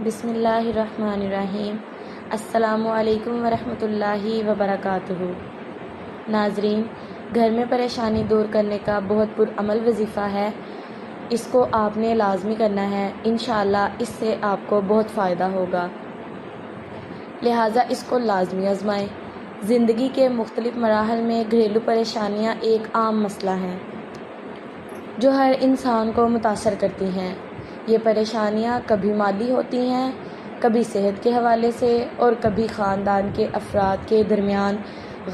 بسم اللہ الرحمن الرحیم۔ السلام علیکم ورحمۃ اللہ وبرکاتہ۔ ناظرین، گھر میں پریشانی دور کرنے کا بہت پرعمل وظیفہ ہے، اس کو آپ نے لازمی کرنا ہے، انشاءاللہ اس سے آپ کو بہت فائدہ ہوگا، لہٰذا اس کو لازمی آزمائیں۔ زندگی کے مختلف مراحل میں گھریلو پریشانیاں ایک عام مسئلہ ہیں جو ہر انسان کو متاثر کرتی ہیں۔ یہ پریشانیاں کبھی مالی ہوتی ہیں، کبھی صحت کے حوالے سے اور کبھی خاندان کے افراد کے درمیان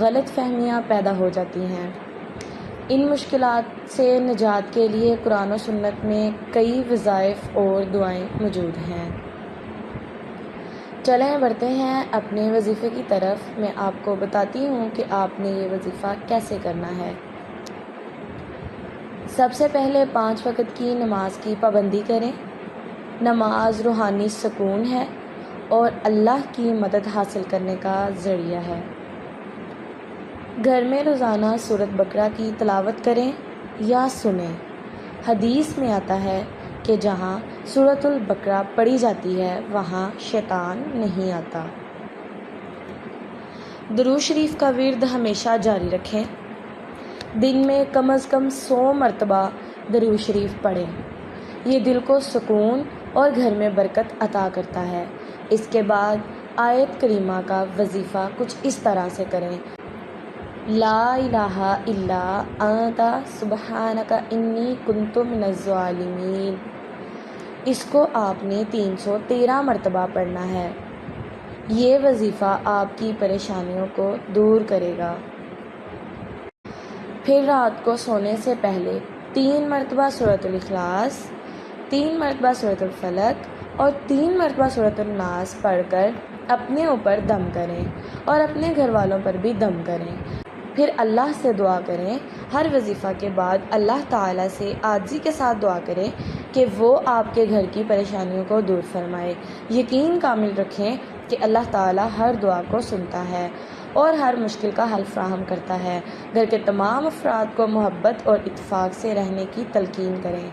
غلط فہمیاں پیدا ہو جاتی ہیں۔ ان مشکلات سے نجات کے لیے قرآن و سنت میں کئی وظائف اور دعائیں موجود ہیں۔ چلیں بڑھتے ہیں اپنے وظیفے کی طرف۔ میں آپ کو بتاتی ہوں کہ آپ نے یہ وظیفہ کیسے کرنا ہے۔ سب سے پہلے 5 وقت کی نماز کی پابندی کریں۔ نماز روحانی سکون ہے اور اللہ کی مدد حاصل کرنے کا ذریعہ ہے۔ گھر میں روزانہ سورۃ بقرہ کی تلاوت کریں یا سنیں۔ حدیث میں آتا ہے کہ جہاں سورۃ البقرہ پڑھی جاتی ہے وہاں شیطان نہیں آتا۔ درود شریف کا ورد ہمیشہ جاری رکھیں۔ دن میں کم از کم 100 مرتبہ درود شریف پڑھیں۔ یہ دل کو سکون اور گھر میں برکت عطا کرتا ہے۔ اس کے بعد آیت کریمہ کا وظیفہ کچھ اس طرح سے کریں: لا الہ الا انت سبحانک انی کنت من الظالمین۔ اس کو آپ نے 313 مرتبہ پڑھنا ہے۔ یہ وظیفہ آپ کی پریشانیوں کو دور کرے گا۔ پھر رات کو سونے سے پہلے 3 مرتبہ سورۃ الاخلاص، 3 مرتبہ سورۃ الفلق اور 3 مرتبہ سورۃ الناس پڑھ کر اپنے اوپر دم کریں اور اپنے گھر والوں پر بھی دم کریں۔ پھر اللہ سے دعا کریں۔ ہر وظیفہ کے بعد اللہ تعالیٰ سے عاجزی کے ساتھ دعا کریں کہ وہ آپ کے گھر کی پریشانیوں کو دور فرمائے۔ یقین کامل رکھیں کہ اللہ تعالیٰ ہر دعا کو سنتا ہے اور ہر مشکل کا حل فراہم کرتا ہے۔ گھر کے تمام افراد کو محبت اور اتفاق سے رہنے کی تلقین کریں۔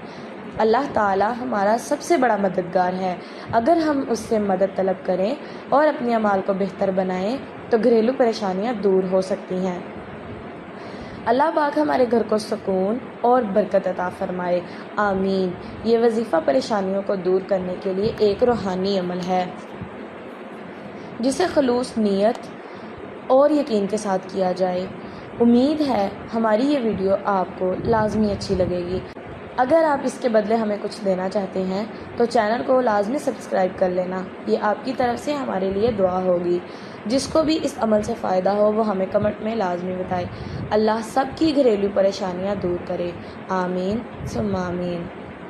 اللہ تعالیٰ ہمارا سب سے بڑا مددگار ہے۔ اگر ہم اس سے مدد طلب کریں اور اپنے اعمال کو بہتر بنائیں تو گھریلو پریشانیاں دور ہو سکتی ہیں۔ اللہ پاک ہمارے گھر کو سکون اور برکت عطا فرمائے، آمین۔ یہ وظیفہ پریشانیوں کو دور کرنے کے لیے ایک روحانی عمل ہے جسے خلوص نیت اور یقین کے ساتھ کیا جائے۔ امید ہے ہماری یہ ویڈیو آپ کو لازمی اچھی لگے گی۔ اگر آپ اس کے بدلے ہمیں کچھ دینا چاہتے ہیں تو چینل کو لازمی سبسکرائب کر لینا، یہ آپ کی طرف سے ہمارے لیے دعا ہوگی۔ جس کو بھی اس عمل سے فائدہ ہو وہ ہمیں کمنٹ میں لازمی بتائے۔ اللہ سب کی گھریلو پریشانیاں دور کرے، آمین ثم آمین۔